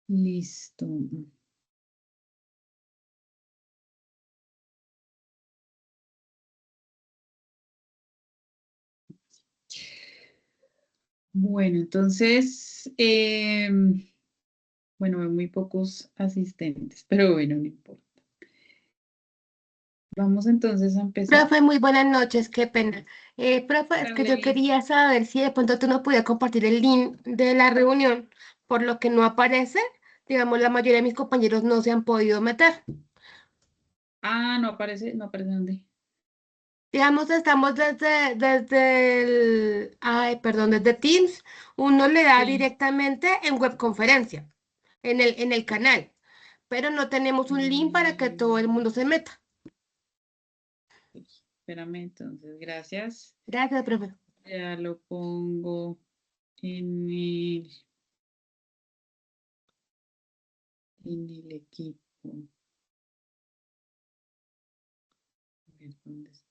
Listo. Bueno, entonces, bueno, hay muy pocos asistentes, pero bueno, no importa. Vamos entonces a empezar. Profe, muy buenas noches, qué pena. Profe, es que yo Carly. quería saber si de pronto tú no podías compartir el link de la reunión, por lo que no aparece. Digamos, la mayoría de mis compañeros no se han podido meter. Ah, no aparece dónde. Digamos, estamos desde Teams, uno le da Sí. directamente en webconferencia, en el canal, pero no tenemos un link para que todo el mundo se meta. Espérame, entonces, gracias. Gracias, profe. Ya lo pongo en el equipo. A ver, ¿dónde está?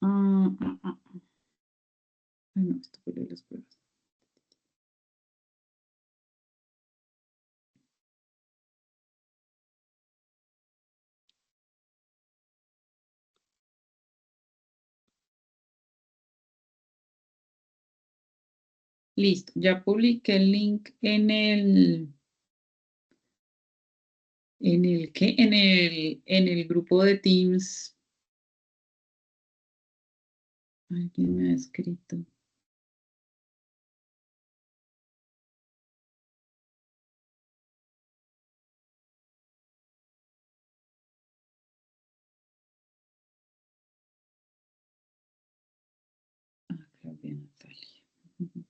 Ah, ah, ah. Ay, no, esto fue lo de las pruebas. Listo, ya publiqué el link ¿qué? En el grupo de Teams. Alguien me ha escrito. Ah, Claudia Natalia. Ujú.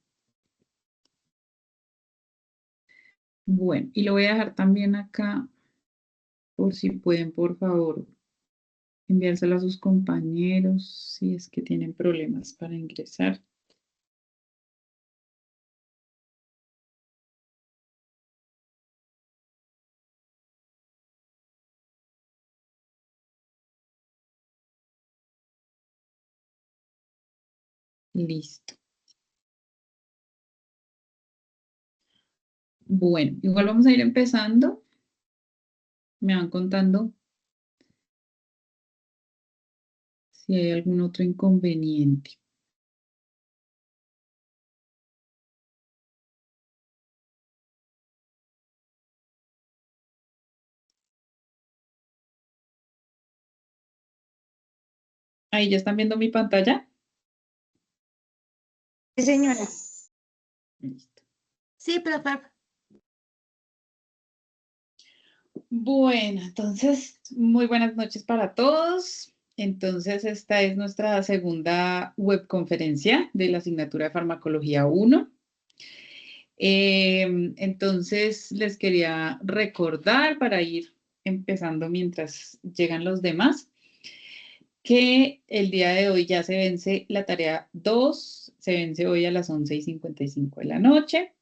Bueno, y lo voy a dejar también acá por si pueden, por favor, enviárselo a sus compañeros si es que tienen problemas para ingresar. Listo. Bueno, igual vamos a ir empezando. Me van contando si hay algún otro inconveniente. Ahí ya están viendo mi pantalla. Sí, señora. Listo. Sí, profe. Bueno, entonces, muy buenas noches para todos. Entonces, esta es nuestra segunda webconferencia de la asignatura de Farmacología 1. Entonces, les quería recordar para ir empezando mientras llegan los demás, que el día de hoy ya se vence la tarea 2, se vence hoy a las 11:55 de la noche.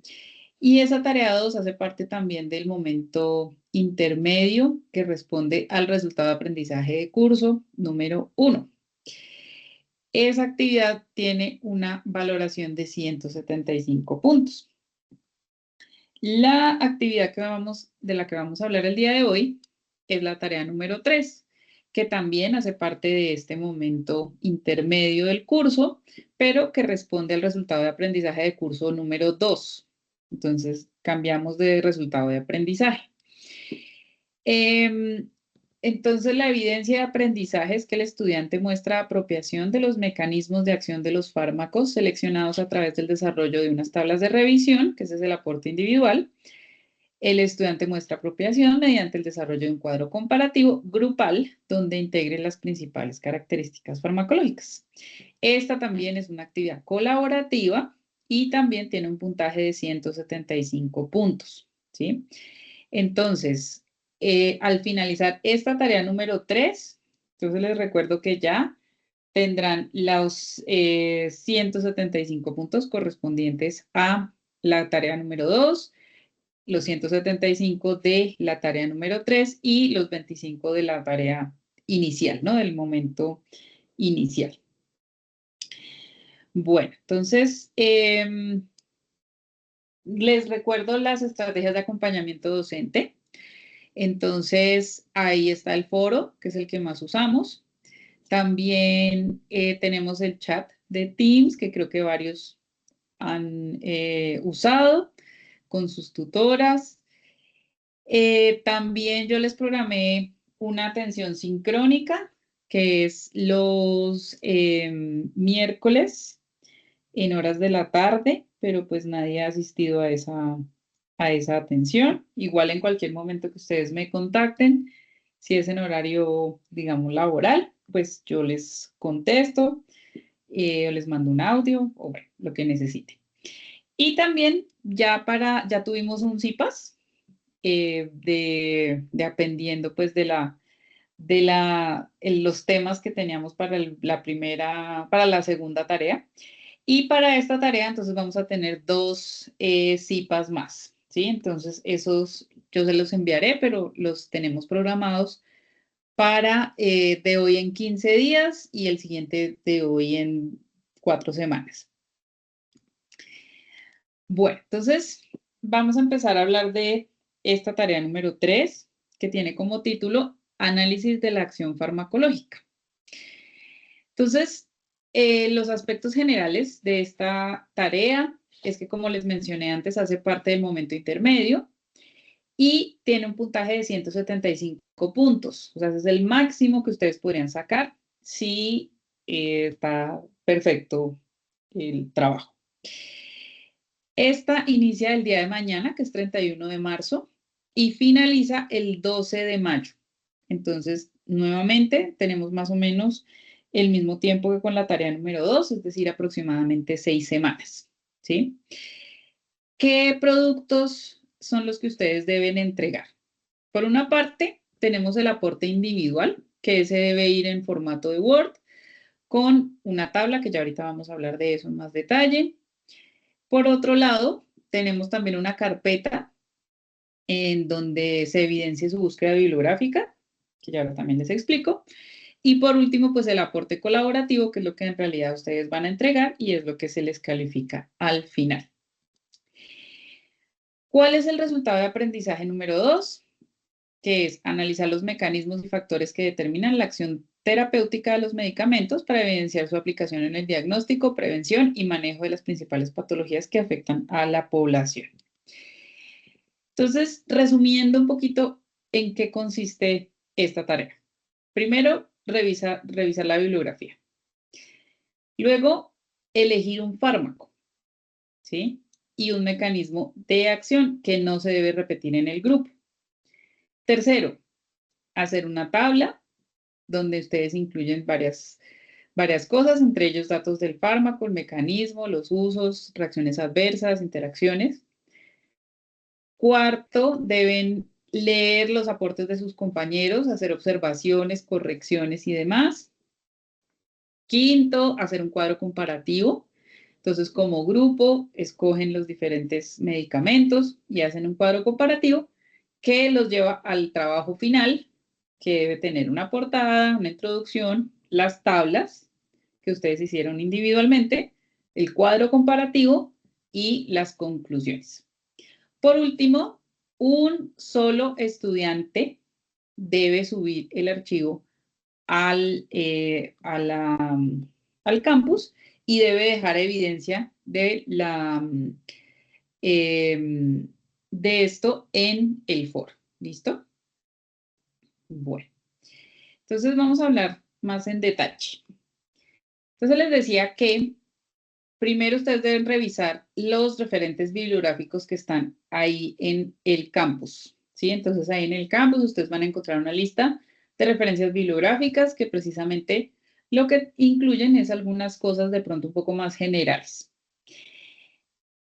Y esa tarea 2 hace parte también del momento intermedio que responde al resultado de aprendizaje de curso número 1. Esa actividad tiene una valoración de 175 puntos. La actividad de la que vamos a hablar el día de hoy es la tarea número 3, que también hace parte de este momento intermedio del curso, pero que responde al resultado de aprendizaje de curso número 2. Entonces, cambiamos de resultado de aprendizaje. Em, entonces, la evidencia de aprendizaje es que el estudiante muestra apropiación de los mecanismos de acción de los fármacos seleccionados a través del desarrollo de unas tablas de revisión, que ese es el aporte individual. El estudiante muestra apropiación mediante el desarrollo de un cuadro comparativo grupal donde integre las principales características farmacológicas. Esta también es una actividad colaborativa y también tiene un puntaje de 175 puntos, ¿sí? Entonces, al finalizar esta tarea número 3, entonces les recuerdo que ya tendrán los 175 puntos correspondientes a la tarea número 2, los 175 de la tarea número 3 y los 25 de la tarea inicial, ¿no? Del momento inicial. Bueno, entonces, les recuerdo las estrategias de acompañamiento docente. Entonces, ahí está el foro, que es el que más usamos. También tenemos el chat de Teams, que creo que varios han usado con sus tutoras. También yo les programé una atención sincrónica, que es los miércoles en horas de la tarde, pero pues nadie ha asistido a esa atención. Igual en cualquier momento que ustedes me contacten, si es en horario, digamos, laboral, pues yo les contesto, o les mando un audio o bueno, lo que necesiten. Y también ya tuvimos un CIPAS dependiendo pues los temas que teníamos para para la segunda tarea. Y para esta tarea, entonces vamos a tener dos CIPAS más, ¿sí? Entonces, esos yo se los enviaré, pero los tenemos programados para de hoy en 15 días y el siguiente de hoy en 4 semanas. Bueno, entonces vamos a empezar a hablar de esta tarea número 3, que tiene como título Análisis de la acción farmacológica. Entonces, los aspectos generales de esta tarea es que, como les mencioné antes, hace parte del momento intermedio y tiene un puntaje de 175 puntos. O sea, ese es el máximo que ustedes podrían sacar si está perfecto el trabajo. Esta inicia el día de mañana, que es 31 de marzo, y finaliza el 12 de mayo. Entonces, nuevamente, tenemos más o menos el mismo tiempo que con la tarea número 2, es decir, aproximadamente 6 semanas, ¿sí? ¿Qué productos son los que ustedes deben entregar? Por una parte, tenemos el aporte individual, que ese debe ir en formato de Word, con una tabla, que ya ahorita vamos a hablar de eso en más detalle. Por otro lado, tenemos también una carpeta en donde se evidencia su búsqueda bibliográfica, que ya ahora también les explico. Y por último, pues el aporte colaborativo, que es lo que en realidad ustedes van a entregar y es lo que se les califica al final. ¿Cuál es el resultado de aprendizaje número 2? Que es analizar los mecanismos y factores que determinan la acción terapéutica de los medicamentos para evidenciar su aplicación en el diagnóstico, prevención y manejo de las principales patologías que afectan a la población. Entonces, resumiendo un poquito en qué consiste esta tarea. Primero, revisar la bibliografía. Luego, elegir un fármaco, ¿sí? Y un mecanismo de acción que no se debe repetir en el grupo. Tercero, hacer una tabla donde ustedes incluyen varias cosas, entre ellos datos del fármaco, el mecanismo, los usos, reacciones adversas, interacciones. Cuarto, deben leer los aportes de sus compañeros, hacer observaciones, correcciones y demás. Quinto, hacer un cuadro comparativo. Entonces, como grupo, escogen los diferentes medicamentos y hacen un cuadro comparativo que los lleva al trabajo final, que debe tener una portada, una introducción, las tablas que ustedes hicieron individualmente, el cuadro comparativo y las conclusiones. Por último, un solo estudiante debe subir el archivo al, al campus y debe dejar evidencia de esto en el foro. ¿Listo? Bueno, entonces vamos a hablar más en detalle. Entonces les decía que primero ustedes deben revisar los referentes bibliográficos que están ahí en el campus, ¿sí? Entonces ahí en el campus ustedes van a encontrar una lista de referencias bibliográficas que precisamente lo que incluyen es algunas cosas de pronto un poco más generales.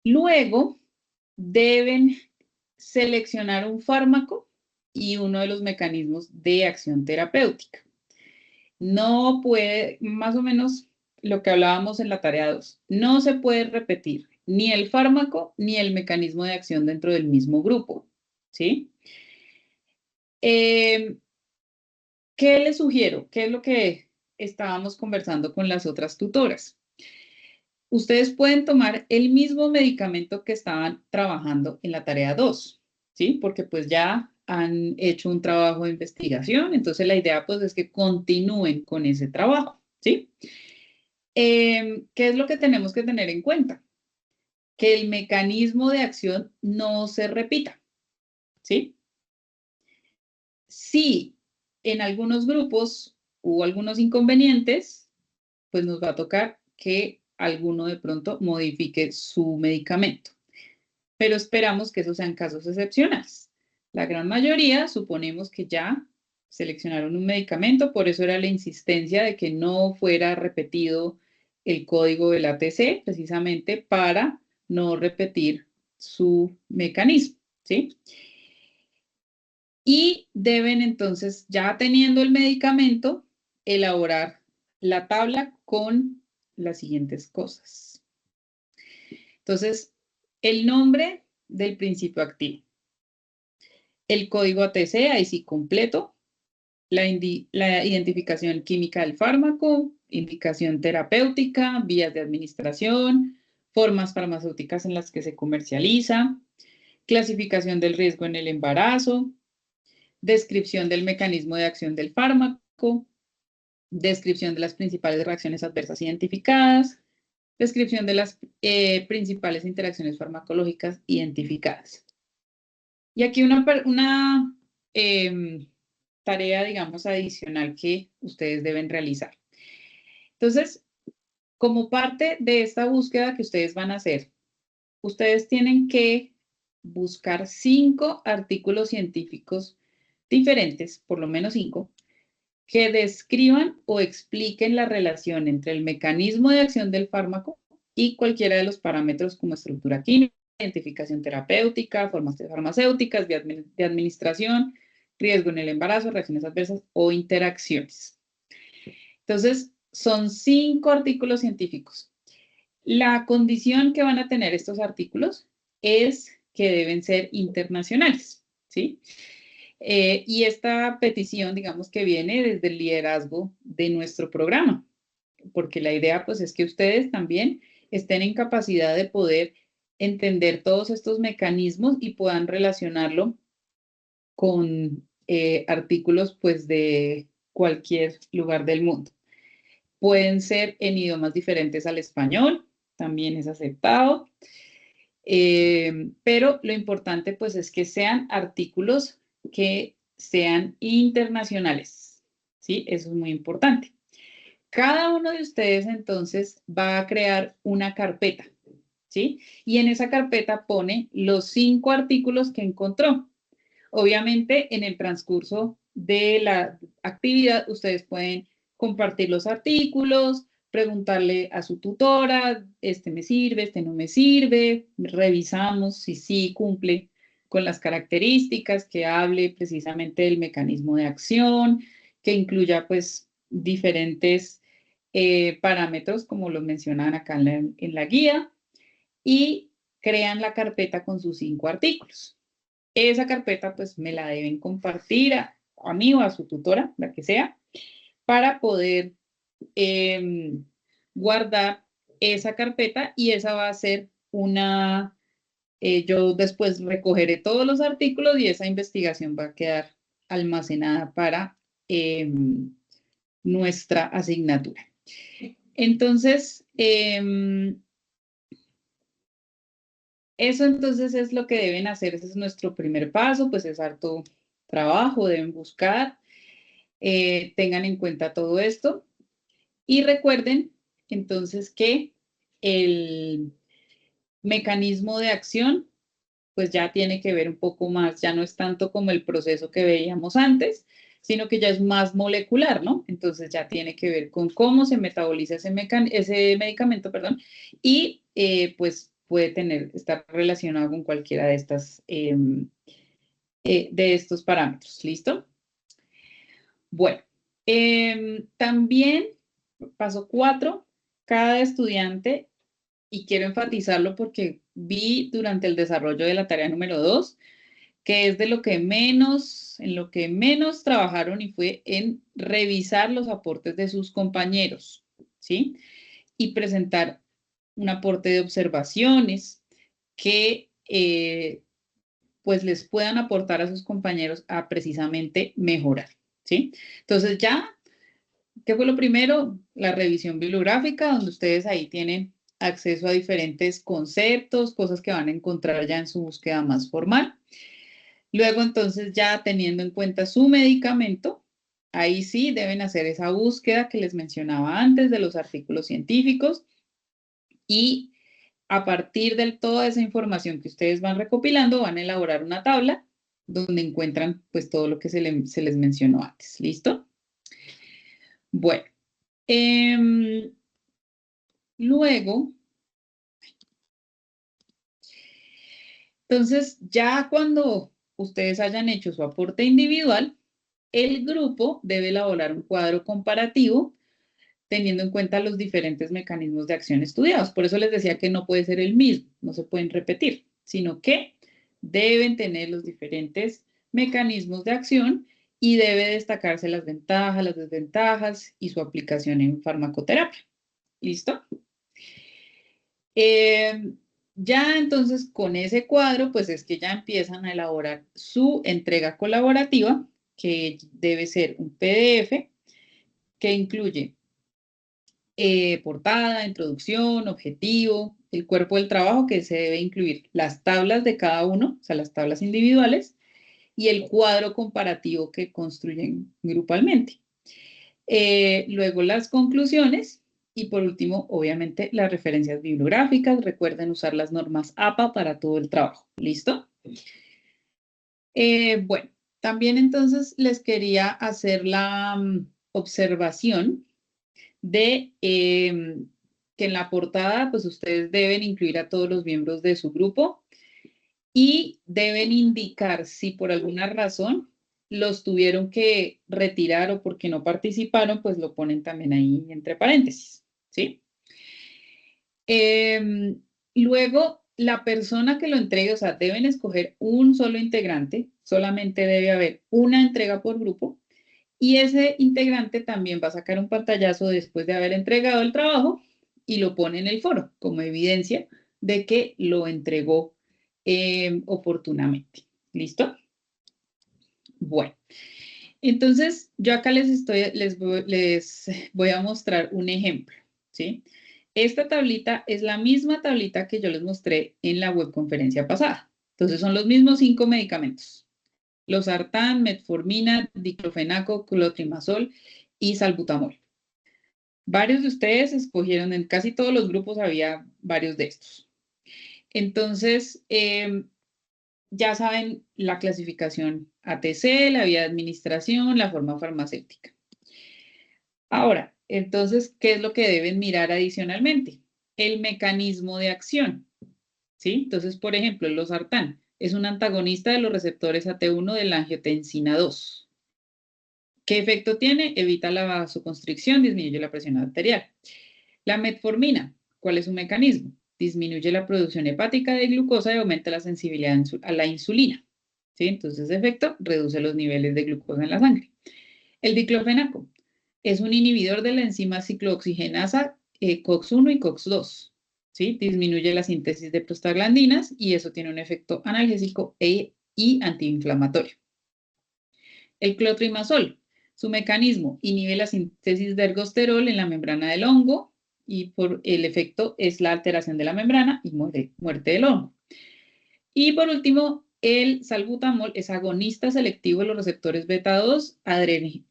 Luego deben seleccionar un fármaco y uno de los mecanismos de acción terapéutica. No puede, más o menos lo que hablábamos en la tarea 2, no se puede repetir ni el fármaco ni el mecanismo de acción dentro del mismo grupo, ¿sí? ¿Qué les sugiero? ¿Qué es lo que estábamos conversando con las otras tutoras? ustedes pueden tomar el mismo medicamento que estaban trabajando en la tarea 2, ¿sí? Porque pues ya han hecho un trabajo de investigación, entonces la idea pues es que continúen con ese trabajo, ¿sí? ¿Qué es lo que tenemos que tener en cuenta? Que el mecanismo de acción no se repita, ¿sí? Si en algunos grupos hubo algunos inconvenientes, pues nos va a tocar que alguno de pronto modifique su medicamento. Pero esperamos que esos sean casos excepcionales. La gran mayoría suponemos que ya seleccionaron un medicamento, por eso era la insistencia de que no fuera repetido el código del ATC, precisamente para no repetir su mecanismo, ¿sí? Y deben entonces, ya teniendo el medicamento, elaborar la tabla con las siguientes cosas. Entonces, el nombre del principio activo, el código ATC, ahí sí completo, la identificación química del fármaco, indicación terapéutica, vías de administración, formas farmacéuticas en las que se comercializa, clasificación del riesgo en el embarazo, descripción del mecanismo de acción del fármaco, descripción de las principales reacciones adversas identificadas, descripción de las principales interacciones farmacológicas identificadas. Y aquí una tarea, digamos, adicional que ustedes deben realizar. Entonces, como parte de esta búsqueda que ustedes van a hacer, ustedes tienen que buscar 5 artículos científicos diferentes, por lo menos 5, que describan o expliquen la relación entre el mecanismo de acción del fármaco y cualquiera de los parámetros como estructura química, identificación terapéutica, formas farmacéuticas, de administración, riesgo en el embarazo, reacciones adversas o interacciones. Entonces, son 5 artículos científicos. La condición que van a tener estos artículos es que deben ser internacionales, ¿sí? Y esta petición, digamos que viene desde el liderazgo de nuestro programa, porque la idea pues es que ustedes también estén en capacidad de poder entender todos estos mecanismos y puedan relacionarlo con artículos pues de cualquier lugar del mundo. Pueden ser en idiomas diferentes al español, también es aceptado, pero lo importante pues es que sean artículos que sean internacionales, ¿sí? Eso es muy importante. Cada uno de ustedes entonces va a crear una carpeta, ¿sí? Y en esa carpeta pone los 5 artículos que encontró. Obviamente, en el transcurso de la actividad, ustedes pueden compartir los artículos, preguntarle a su tutora, este me sirve, este no me sirve, revisamos si sí cumple con las características, que hable precisamente del mecanismo de acción, que incluya pues diferentes parámetros como los mencionan acá en la guía y crean la carpeta con sus 5 artículos. Esa carpeta pues me la deben compartir a mí o a su tutora, la que sea, para poder guardar esa carpeta y esa va a ser yo después recogeré todos los artículos y esa investigación va a quedar almacenada para nuestra asignatura. Entonces, eso entonces es lo que deben hacer, ese es nuestro primer paso, pues es harto trabajo, deben buscar, tengan en cuenta todo esto y recuerden entonces que el mecanismo de acción pues ya tiene que ver un poco más, ya no es tanto como el proceso que veíamos antes, sino que ya es más molecular, ¿no? Entonces ya tiene que ver con cómo se metaboliza ese medicamento, perdón, y pues puede estar relacionado con cualquiera de de estos parámetros, ¿listo? Bueno, también paso 4, cada estudiante, y quiero enfatizarlo porque vi durante el desarrollo de la tarea número 2, que es de lo que en lo que menos trabajaron y fue en revisar los aportes de sus compañeros, ¿sí? Y presentar un aporte de observaciones que pues les puedan aportar a sus compañeros a precisamente mejorar, ¿sí? Entonces ya, ¿qué fue lo primero? La revisión bibliográfica, donde ustedes ahí tienen acceso a diferentes conceptos, cosas que van a encontrar ya en su búsqueda más formal. Luego, entonces, ya teniendo en cuenta su medicamento, ahí sí deben hacer esa búsqueda que les mencionaba antes de los artículos científicos y a partir de toda esa información que ustedes van recopilando, van a elaborar una tabla donde encuentran pues todo lo que se les mencionó antes. ¿Listo? Bueno, luego, entonces ya cuando ustedes hayan hecho su aporte individual, el grupo debe elaborar un cuadro comparativo teniendo en cuenta los diferentes mecanismos de acción estudiados. Por eso les decía que no puede ser el mismo, no se pueden repetir, sino que deben tener los diferentes mecanismos de acción y debe destacarse las ventajas, las desventajas y su aplicación en farmacoterapia. ¿Listo? Ya entonces con ese cuadro, pues es que ya empiezan a elaborar su entrega colaborativa, que debe ser un PDF que incluye portada, introducción, objetivo, el cuerpo del trabajo que se debe incluir las tablas de cada uno, o sea, las tablas individuales, y el cuadro comparativo que construyen grupalmente. Luego las conclusiones y por último, obviamente, las referencias bibliográficas. Recuerden usar las normas APA para todo el trabajo. ¿Listo? Bueno, también entonces les quería hacer la observación de que en la portada, pues ustedes deben incluir a todos los miembros de su grupo y deben indicar si por alguna razón los tuvieron que retirar o porque no participaron, pues lo ponen también ahí entre paréntesis, ¿sí? Luego, la persona que lo entregue, o sea, deben escoger un solo integrante, solamente debe haber una entrega por grupo y ese integrante también va a sacar un pantallazo después de haber entregado el trabajo y lo pone en el foro como evidencia de que lo entregó oportunamente. ¿Listo? Bueno, entonces yo acá les voy a mostrar un ejemplo, ¿sí? Esta tablita es la misma tablita que yo les mostré en la webconferencia pasada. Entonces son los mismos 5 medicamentos. Losartán, metformina, diclofenaco, clotrimazol y salbutamol. Varios de ustedes escogieron, en casi todos los grupos había varios de estos. Entonces, ya saben la clasificación ATC, la vía de administración, la forma farmacéutica. Ahora, entonces, ¿qué es lo que deben mirar adicionalmente? El mecanismo de acción, ¿sí? Entonces, por ejemplo, el losartán es un antagonista de los receptores AT1 de la angiotensina 2. ¿Qué efecto tiene? Evita la vasoconstricción, disminuye la presión arterial. La metformina, ¿cuál es su mecanismo? Disminuye la producción hepática de glucosa y aumenta la sensibilidad a la insulina. ¿Sí? Entonces, ese efecto reduce los niveles de glucosa en la sangre. El diclofenaco es un inhibidor de la enzima ciclooxigenasa COX-1 y COX-2. ¿Sí? Disminuye la síntesis de prostaglandinas y eso tiene un efecto analgésico y antiinflamatorio. El clotrimazol, su mecanismo inhibe la síntesis de ergosterol en la membrana del hongo y por el efecto es la alteración de la membrana y muerte del hongo. Y por último, el salbutamol es agonista selectivo de los receptores beta-2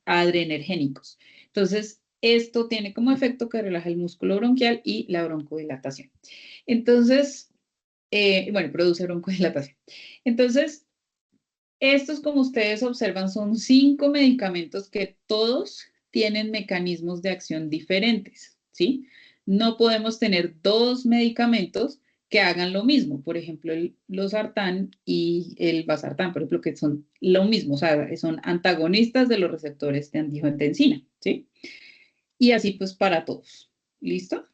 adrenergénicos. Entonces, esto tiene como efecto que relaja el músculo bronquial y la broncodilatación. Entonces, bueno, produce broncodilatación. Entonces, estos, como ustedes observan, son 5 medicamentos que todos tienen mecanismos de acción diferentes, ¿sí? No podemos tener 2 medicamentos que hagan lo mismo, por ejemplo, el losartán y el vasartán, por ejemplo, que son lo mismo, o sea, son antagonistas de los receptores de angiotensina, ¿sí? Y así pues para todos, ¿listo?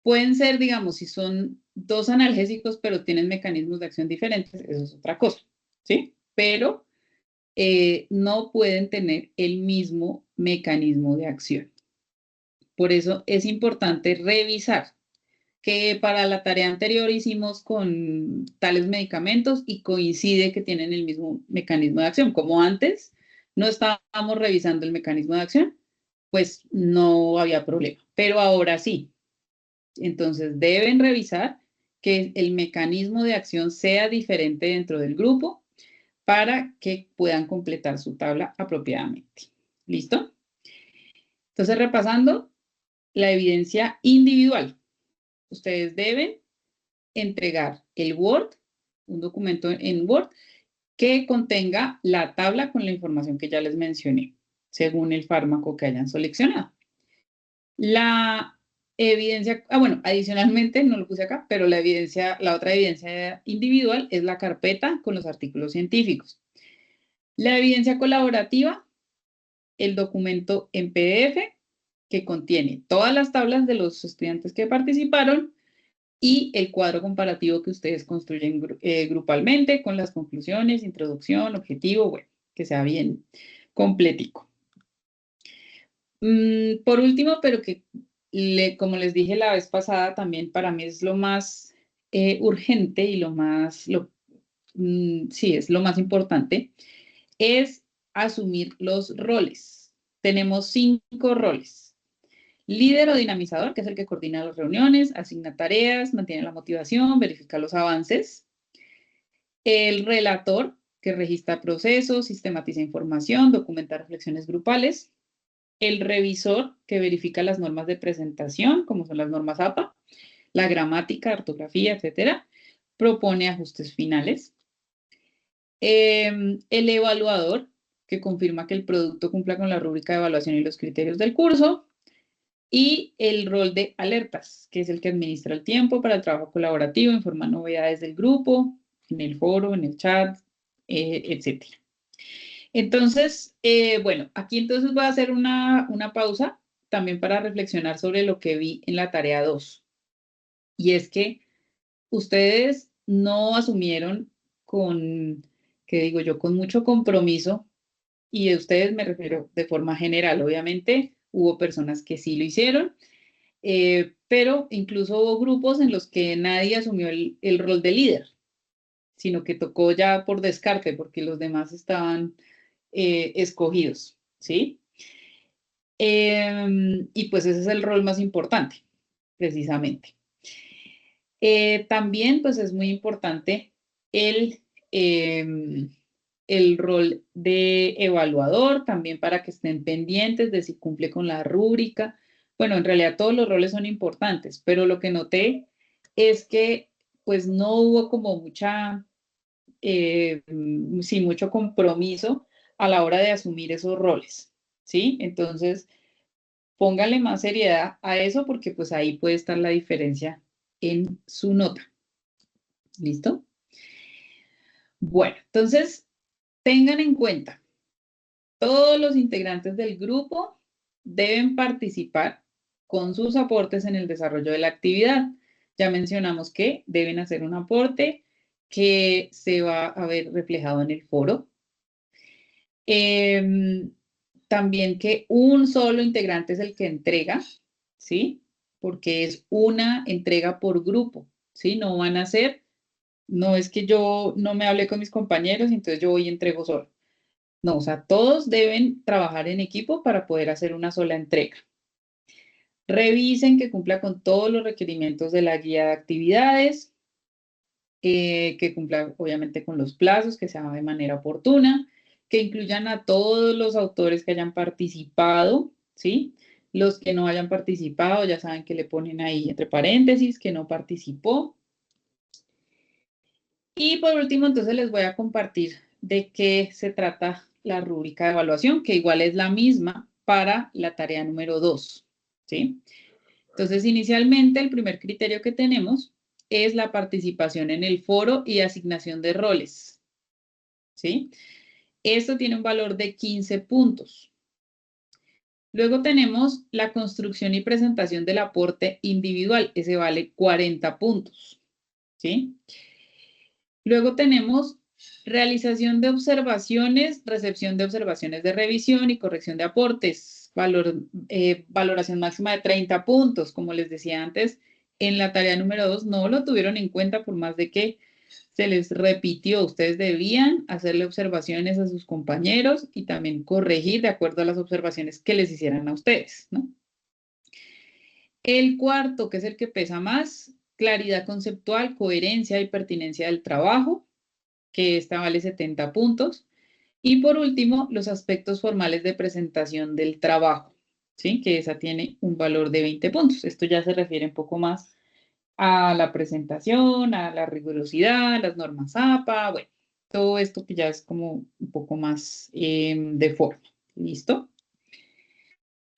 Pueden ser, digamos, si son 2 analgésicos, pero tienen mecanismos de acción diferentes, eso es otra cosa, ¿sí? Pero no pueden tener el mismo mecanismo de acción. Por eso es importante revisar que para la tarea anterior hicimos con tales medicamentos y coincide que tienen el mismo mecanismo de acción. Como antes no estábamos revisando el mecanismo de acción, pues no había problema, pero ahora sí. Entonces deben revisar que el mecanismo de acción sea diferente dentro del grupo para que puedan completar su tabla apropiadamente. ¿Listo? Entonces, repasando la evidencia individual. Ustedes deben entregar el Word, un documento en Word, que contenga la tabla con la información que ya les mencioné, según el fármaco que hayan seleccionado. La evidencia, bueno, adicionalmente, no lo puse acá, pero la otra evidencia individual es la carpeta con los artículos científicos. La evidencia colaborativa, el documento en PDF, que contiene todas las tablas de los estudiantes que participaron y el cuadro comparativo que ustedes construyen grupalmente con las conclusiones, introducción, objetivo, bueno, que sea bien completico. Por último, pero que como les dije la vez pasada, también para mí es lo más urgente y sí, es lo más importante, es asumir los roles. Tenemos 5 roles. Líder o dinamizador, que es el que coordina las reuniones, asigna tareas, mantiene la motivación, verifica los avances. El relator, que registra procesos, sistematiza información, documenta reflexiones grupales. El revisor, que verifica las normas de presentación, como son las normas APA, la gramática, ortografía, etcétera. Propone ajustes finales. El evaluador, que confirma que el producto cumpla con la rúbrica de evaluación y los criterios del curso. Y el rol de alertas, que es el que administra el tiempo para el trabajo colaborativo, informa novedades del grupo, en el foro, en el chat, etc. Entonces, bueno, aquí entonces voy a hacer una pausa también para reflexionar sobre lo que vi en la tarea 2. Y es que ustedes no asumieron con, ¿qué digo yo?, con mucho compromiso, y de ustedes me refiero de forma general. Obviamente hubo personas que sí lo hicieron, pero incluso hubo grupos en los que nadie asumió el rol de líder, sino que tocó ya por descarte porque los demás estaban escogidos, ¿sí? Y pues ese es el rol más importante, precisamente. También pues es muy importante el rol de evaluador, también para que estén pendientes de si cumple con la rúbrica. Bueno, en realidad todos los roles son importantes, pero lo que noté es que pues no hubo como sí, mucho compromiso a la hora de asumir esos roles, ¿sí? Entonces, póngale más seriedad a eso porque pues ahí puede estar la diferencia en su nota. ¿Listo? Bueno, entonces, tengan en cuenta, todos los integrantes del grupo deben participar con sus aportes en el desarrollo de la actividad. Ya mencionamos que deben hacer un aporte que se va a ver reflejado en el foro. También que un solo integrante es el que entrega, ¿sí? Porque es una entrega por grupo, ¿sí? No van a ser, no es que yo no me hablé con mis compañeros y entonces yo voy y entrego solo. No, o sea, todos deben trabajar en equipo para poder hacer una sola entrega. Revisen que cumpla con todos los requerimientos de la guía de actividades, que cumpla obviamente con los plazos, que se haga de manera oportuna, que incluyan a todos los autores que hayan participado, ¿sí? Los que no hayan participado ya saben que le ponen ahí entre paréntesis que no participó. Y por último, entonces les voy a compartir de qué se trata la rúbrica de evaluación, que igual es la misma para la tarea número 2, ¿sí? Entonces, inicialmente, el primer criterio que tenemos es la participación en el foro y asignación de roles, ¿sí? Esto tiene un valor de 15 puntos. Luego tenemos la construcción y presentación del aporte individual. Ese vale 40 puntos, ¿sí? Luego tenemos realización de observaciones, recepción de observaciones de revisión y corrección de aportes. Valoración máxima de 30 puntos. Como les decía antes, en la tarea número 2 no lo tuvieron en cuenta por más de que se les repitió. Ustedes debían hacerle observaciones a sus compañeros y también corregir de acuerdo a las observaciones que les hicieran a ustedes, ¿no? El cuarto, que es el que pesa más, claridad conceptual, coherencia y pertinencia del trabajo, que esta vale 70 puntos. Y por último, los aspectos formales de presentación del trabajo, ¿sí? Que esa tiene un valor de 20 puntos. Esto ya se refiere un poco más a la presentación, a la rigurosidad, las normas APA, bueno, todo esto que ya es como un poco más de forma. ¿Listo?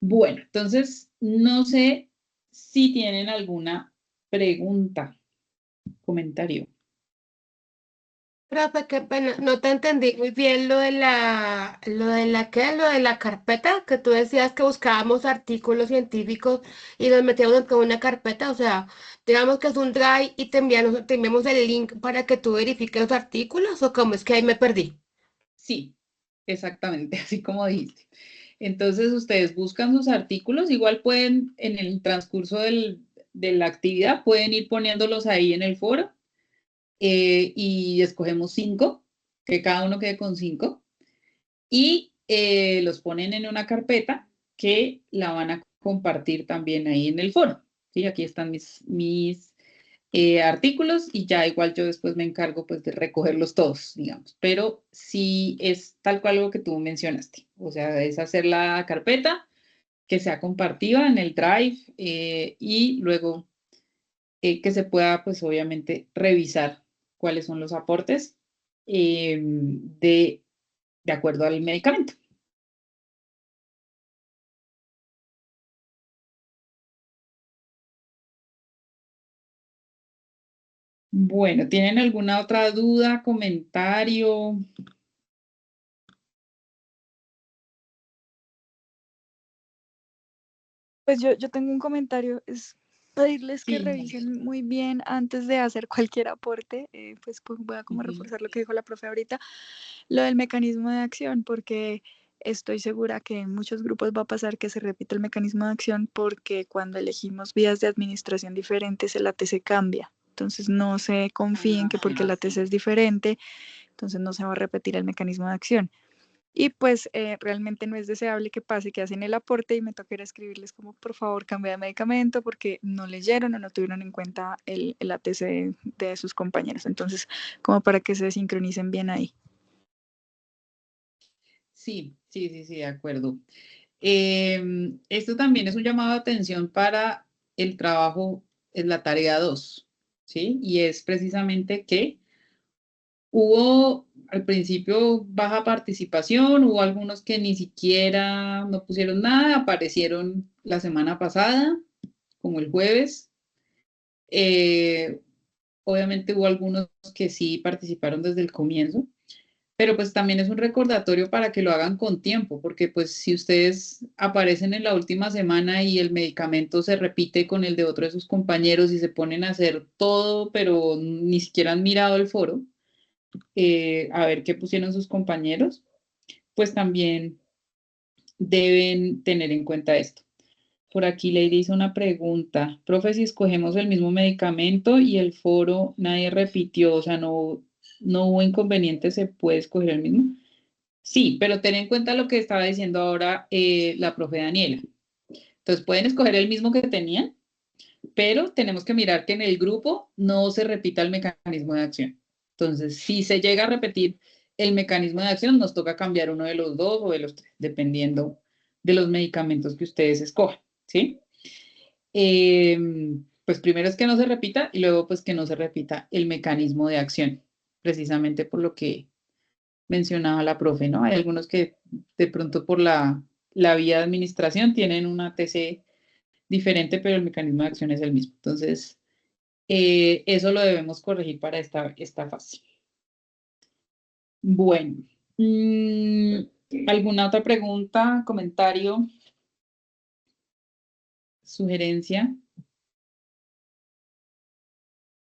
Bueno, entonces, no sé si tienen alguna pregunta, comentario. Profe, qué pena, no te entendí muy bien lo de la carpeta, que tú decías que buscábamos artículos científicos y los metíamos en una carpeta, o sea, digamos que es un drive y te enviamos el link para que tú verifiques los artículos, o cómo es que ahí me perdí. Sí, exactamente, así como dijiste. Entonces, ustedes buscan sus artículos, igual pueden, en el transcurso de la actividad, pueden ir poniéndolos ahí en el foro y escogemos 5, que cada uno quede con 5, y los ponen en una carpeta que la van a compartir también ahí en el foro. ¿Sí? Aquí están mis artículos y ya igual yo después me encargo pues de recogerlos todos, digamos. Pero sí es tal cual lo que tú mencionaste. O sea, es hacer la carpeta que sea compartida en el Drive y luego que se pueda pues obviamente revisar cuáles son los aportes de acuerdo al medicamento. Bueno, ¿tienen alguna otra duda, comentario? Pues yo tengo un comentario, es pedirles que Sí. revisen muy bien antes de hacer cualquier aporte, pues voy a como Ujú. reforzar lo que dijo la profe ahorita, lo del mecanismo de acción, porque estoy segura que en muchos grupos va a pasar que se repite el mecanismo de acción porque cuando elegimos vías de administración diferentes el ATC cambia. Entonces no se confíen que porque el ATC es diferente, entonces no se va a repetir el mecanismo de acción. Y pues realmente no es deseable que pase, que hacen el aporte y me toque escribirles como por favor cambia de medicamento porque no leyeron o no tuvieron en cuenta el ATC de sus compañeros. Entonces, como para que se sincronicen bien ahí. Sí, sí, sí, sí, de acuerdo. Esto también es un llamado de atención para el trabajo, en la tarea 2, ¿sí? Y es precisamente que hubo al principio baja participación, hubo algunos que ni siquiera no pusieron nada, aparecieron la semana pasada, como el jueves. Eh, obviamente hubo algunos que sí participaron desde el comienzo. Pero pues también es un recordatorio para que lo hagan con tiempo, porque pues si ustedes aparecen en la última semana y el medicamento se repite con el de otro de sus compañeros y se ponen a hacer todo, pero ni siquiera han mirado el foro, a ver qué pusieron sus compañeros, pues también deben tener en cuenta esto. Por aquí Lady hizo una pregunta. Profe, si escogemos el mismo medicamento y el foro nadie repitió, o sea, no hubo inconveniente, ¿se puede escoger el mismo? Sí, pero ten en cuenta lo que estaba diciendo ahora la profe Daniela. Entonces pueden escoger el mismo que tenían, pero tenemos que mirar que en el grupo no se repita el mecanismo de acción. Entonces, si se llega a repetir el mecanismo de acción, nos toca cambiar uno de los dos o de los tres, dependiendo de los medicamentos que ustedes escojan, ¿sí? Eh, pues primero es que no se repita y luego pues que no se repita el mecanismo de acción, precisamente por lo que mencionaba la profe, ¿no? Hay algunos que de pronto por la vía de administración tienen una TC diferente, pero el mecanismo de acción es el mismo. Entonces, eso lo debemos corregir para esta fase. Bueno, ¿alguna otra pregunta, comentario, sugerencia?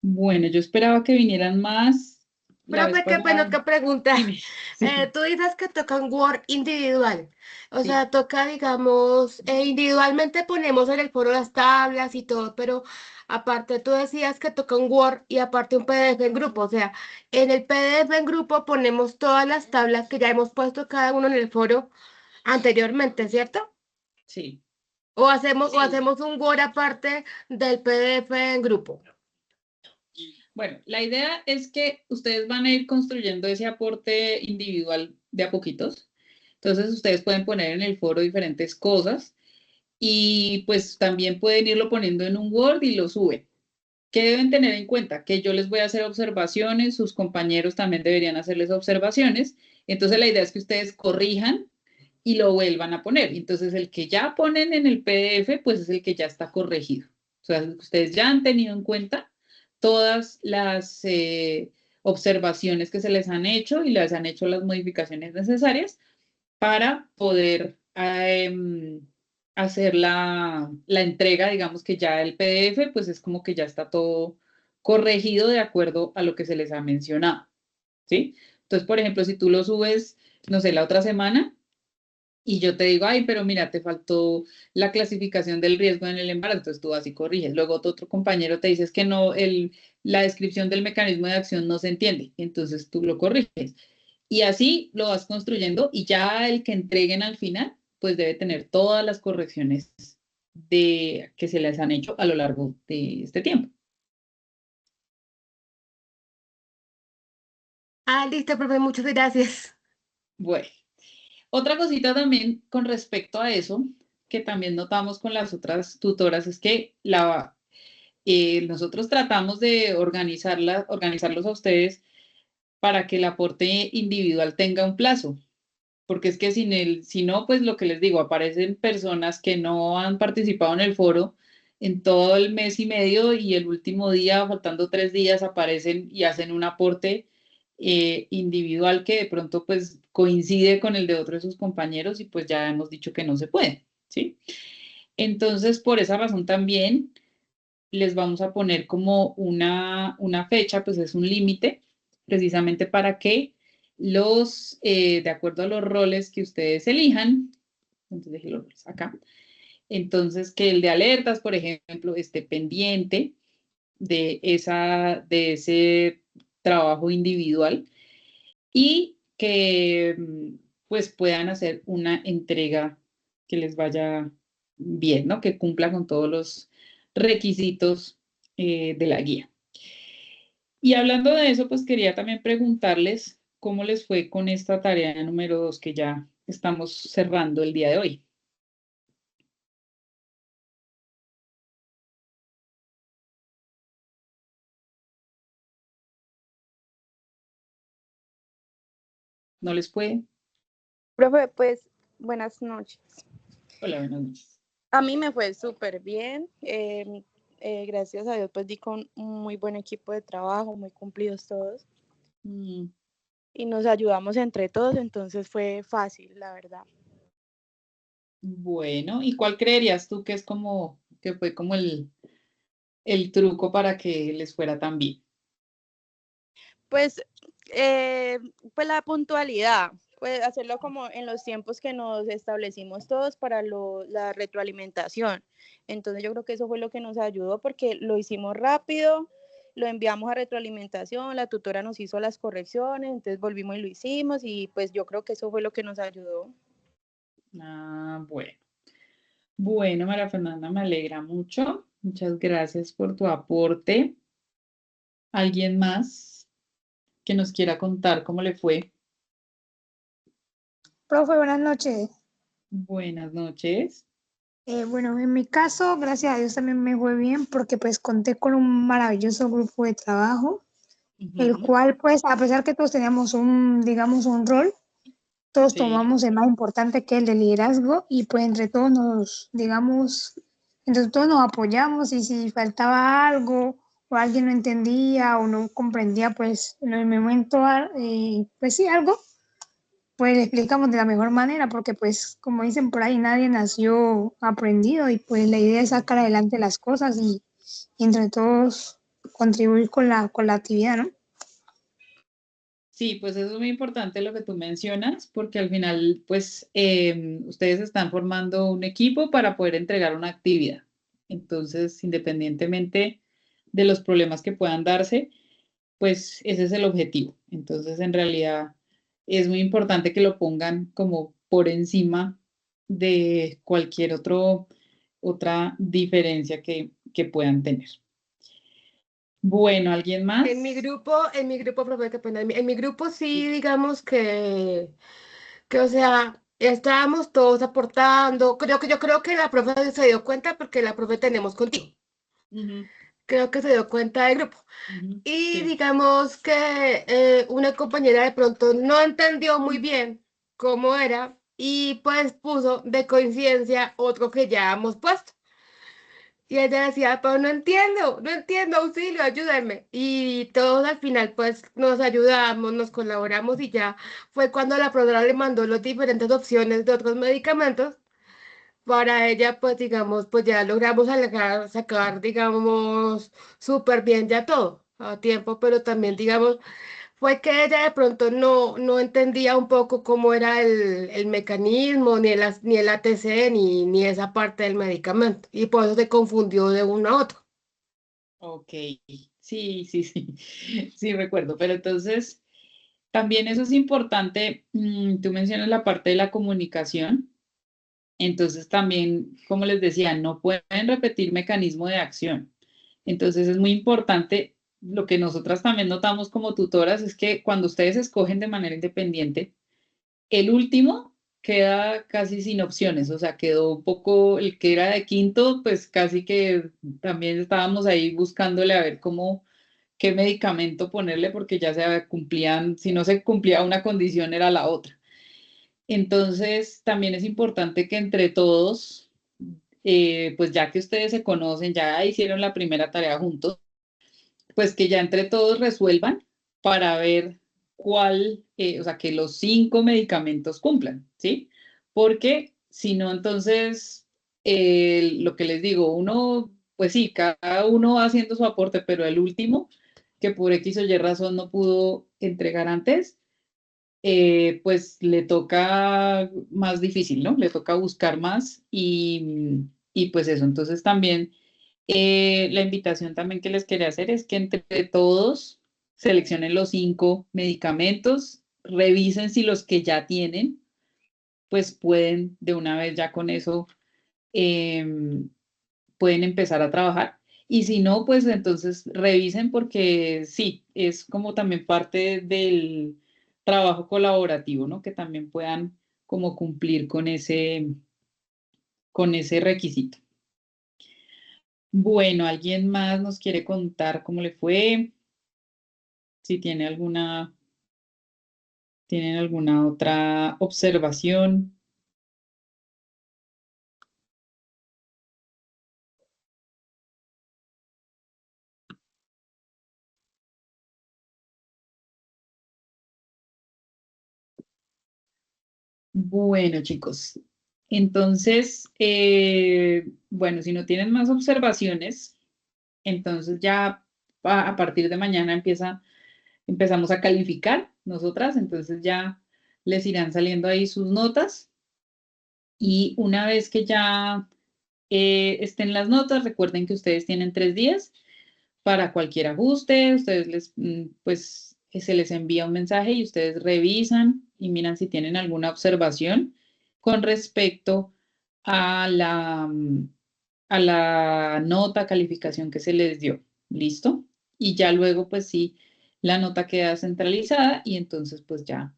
Bueno, yo esperaba que vinieran más. la vez Profe, qué pena pasada, que pregunta. dime, sí, Tú dices que tocan Word individual. O sí. sea, toca, digamos, individualmente ponemos en el foro las tablas y todo, pero aparte tú decías que toca un Word y aparte un PDF en grupo. O sea, en el PDF en grupo ponemos todas las tablas que ya hemos puesto cada uno en el foro anteriormente, ¿cierto? Sí. O hacemos un Word aparte del PDF en grupo. Bueno, la idea es que ustedes van a ir construyendo ese aporte individual de a poquitos. Entonces, ustedes pueden poner en el foro diferentes cosas y pues también pueden irlo poniendo en un Word y lo suben. ¿Qué deben tener en cuenta? Que yo les voy a hacer observaciones, sus compañeros también deberían hacerles observaciones. Entonces, la idea es que ustedes corrijan y lo vuelvan a poner. Entonces, el que ya ponen en el PDF, pues es el que ya está corregido. O sea, ustedes ya han tenido en cuenta todas las observaciones que se les han hecho y les han hecho las modificaciones necesarias para poder hacer la entrega, digamos que ya el PDF, pues es como que ya está todo corregido de acuerdo a lo que se les ha mencionado, ¿sí? Entonces, por ejemplo, si tú lo subes, no sé, la otra semana, y yo te digo, ay, pero mira, te faltó la clasificación del riesgo en el embarazo, entonces tú vas y corriges. Luego tu otro compañero te dice es que no, la descripción del mecanismo de acción no se entiende, entonces tú lo corriges. Y así lo vas construyendo y ya el que entreguen al final, pues debe tener todas las correcciones que se les han hecho a lo largo de este tiempo. Ah, listo, profe, muchas gracias. Bueno, otra cosita también con respecto a eso, que también notamos con las otras tutoras, es que nosotros tratamos de organizarlos a ustedes para que el aporte individual tenga un plazo, porque es que si no, pues lo que les digo, aparecen personas que no han participado en el foro en todo el mes y medio y el último día, faltando 3 días, aparecen y hacen un aporte individual que de pronto pues coincide con el de otro de sus compañeros y pues ya hemos dicho que no se puede, ¿sí? Entonces, por esa razón también les vamos a poner como una fecha, pues es un límite, precisamente para que de acuerdo a los roles que ustedes elijan, entonces dejé los roles acá, entonces que el de alertas, por ejemplo, esté pendiente de ese trabajo individual y que pues puedan hacer una entrega que les vaya bien, ¿no? Que cumpla con todos los requisitos de la guía. Y hablando de eso, pues quería también preguntarles cómo les fue con esta tarea número 2 que ya estamos cerrando el día de hoy. ¿No les fue? Profe, pues buenas noches. Hola, buenas noches. A mí me fue súper bien. Gracias a Dios, pues di con un muy buen equipo de trabajo, muy cumplidos todos. Mm, Y nos ayudamos entre todos, entonces fue fácil, la verdad. bueno, ¿y cuál creerías tú que es que fue como el truco para que les fuera tan bien? Pues, pues la puntualidad, pues hacerlo como en los tiempos que nos establecimos todos para la retroalimentación. Entonces yo creo que eso fue lo que nos ayudó porque lo hicimos rápido, lo enviamos a retroalimentación, la tutora nos hizo las correcciones, entonces volvimos y lo hicimos y pues yo creo que eso fue lo que nos ayudó. Ah, bueno. Bueno, María Fernanda, me alegra mucho. Muchas gracias por tu aporte. ¿Alguien más que nos quiera contar cómo le fue? Profe, buenas noches. Buenas noches. Bueno, en mi caso, gracias a Dios también me fue bien porque pues conté con un maravilloso grupo de trabajo, el Ujú, cual pues a pesar que todos teníamos digamos, un rol, todos sí. tomamos el más importante que es el de liderazgo y pues entre todos nos apoyamos y si faltaba algo o alguien no entendía o no comprendía pues en el momento, pues sí, algo pues le explicamos de la mejor manera, porque pues como dicen por ahí, nadie nació aprendido y pues la idea es sacar adelante las cosas y entre todos contribuir con la actividad, ¿no? Sí, pues eso es muy importante lo que tú mencionas, porque al final, pues, ustedes están formando un equipo para poder entregar una actividad. Entonces, independientemente de los problemas que puedan darse, pues ese es el objetivo. Entonces, en realidad, es muy importante que lo pongan como por encima de cualquier otra diferencia que puedan tener. Bueno, ¿alguien En mi más? grupo, profe, qué pena, en mi grupo sí, digamos que, o sea, estábamos todos aportando. Yo creo que la profe se dio cuenta porque la profe tenemos contigo. Ujú, Creo que se dio cuenta del grupo. ujú, Y sí. digamos que una compañera de pronto no entendió muy bien cómo era y pues puso de coincidencia otro que ya hemos puesto. Y ella decía, pero no entiendo, auxilio, ayúdenme. Y todos al final pues nos ayudamos, nos colaboramos y ya fue cuando la profesora le mandó las diferentes opciones de otros medicamentos. Para ella pues digamos, pues ya logramos sacar digamos súper bien ya todo a tiempo, pero también digamos fue que ella de pronto no entendía un poco cómo era el mecanismo, ni el ATC, ni esa parte del medicamento. Y por eso se confundió de uno a otro. Ok, sí, sí, sí, sí recuerdo, pero entonces también eso es importante, tú mencionas la parte de la comunicación, entonces también, como les decía, no pueden repetir mecanismo de acción, entonces es muy importante, lo que nosotras también notamos como tutoras es que cuando ustedes escogen de manera independiente, el último queda casi sin opciones, o sea, quedó un poco, el que era de quinto, pues casi que también estábamos ahí buscándole a ver qué medicamento ponerle porque ya se cumplían, si no se cumplía una condición era la otra. Entonces, también es importante que entre todos, pues ya que ustedes se conocen, ya hicieron la primera tarea juntos, pues que ya entre todos resuelvan para ver cuál, o sea, que los 5 medicamentos cumplan, ¿sí? Porque si no, entonces, lo que les digo, uno, pues sí, cada uno va haciendo su aporte, pero el último, que por X o Y razón no pudo entregar antes, pues le toca más difícil, ¿no? Le toca buscar más y pues eso, entonces también la invitación también que les quería hacer es que entre todos seleccionen los 5 medicamentos, revisen si los que ya tienen, pues pueden de una vez ya con eso, em, pueden empezar a trabajar. Y si no, pues entonces revisen porque sí, es como también parte del trabajo colaborativo, ¿no? Que también puedan como cumplir con ese requisito. Bueno, ¿alguien más nos quiere contar cómo le fue? Si tienen alguna otra observación. Bueno, chicos, entonces, bueno, si no tienen más observaciones, entonces ya a partir de mañana empezamos a calificar nosotras, entonces ya les irán saliendo ahí sus notas y una vez que ya estén las notas, recuerden que ustedes tienen 3 días para cualquier ajuste, ustedes pues se les envía un mensaje y ustedes revisan y miran si tienen alguna observación con respecto a la nota, calificación que se les dio. ¿Listo? Y ya luego, pues sí, la nota queda centralizada y entonces pues ya,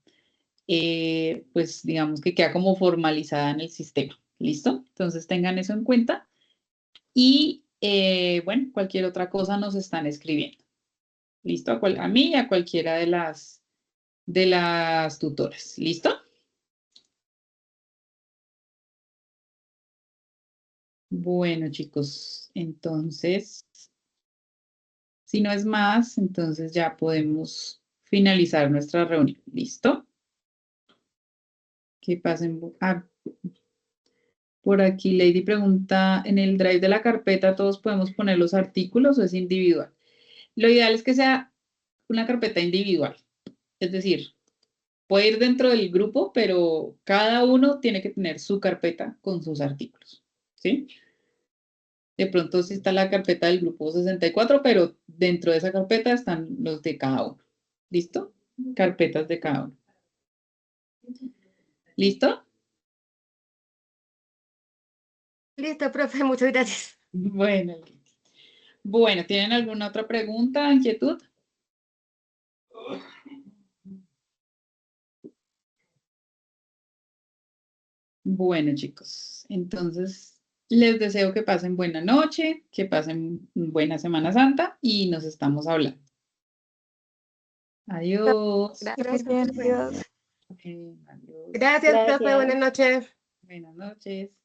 pues digamos que queda como formalizada en el sistema. ¿Listo? Entonces tengan eso en cuenta y bueno, cualquier otra cosa nos están escribiendo. ¿Listo? A mí y a cualquiera de las tutoras. ¿Listo? Bueno, chicos, entonces, si no es más, entonces ya podemos finalizar nuestra reunión. ¿Listo? Que pasen. Por aquí Lady pregunta, ¿en el drive de la carpeta todos podemos poner los artículos o es individual? Lo ideal es que sea una carpeta individual. Es decir, puede ir dentro del grupo, pero cada uno tiene que tener su carpeta con sus artículos, ¿sí? De pronto sí está la carpeta del grupo 64, pero dentro de esa carpeta están los de cada uno. ¿Listo? Carpetas de cada uno. ¿Listo? Listo, profe, muchas gracias. Bueno, bueno, ¿tienen alguna otra pregunta, inquietud? Bueno, chicos, entonces les deseo que pasen buena noche, que pasen buena Semana Santa y nos estamos hablando. Adiós. Que Gracias, muy bien, profe. adiós. Adiós. Gracias, profe, buenas noches. Buenas noches.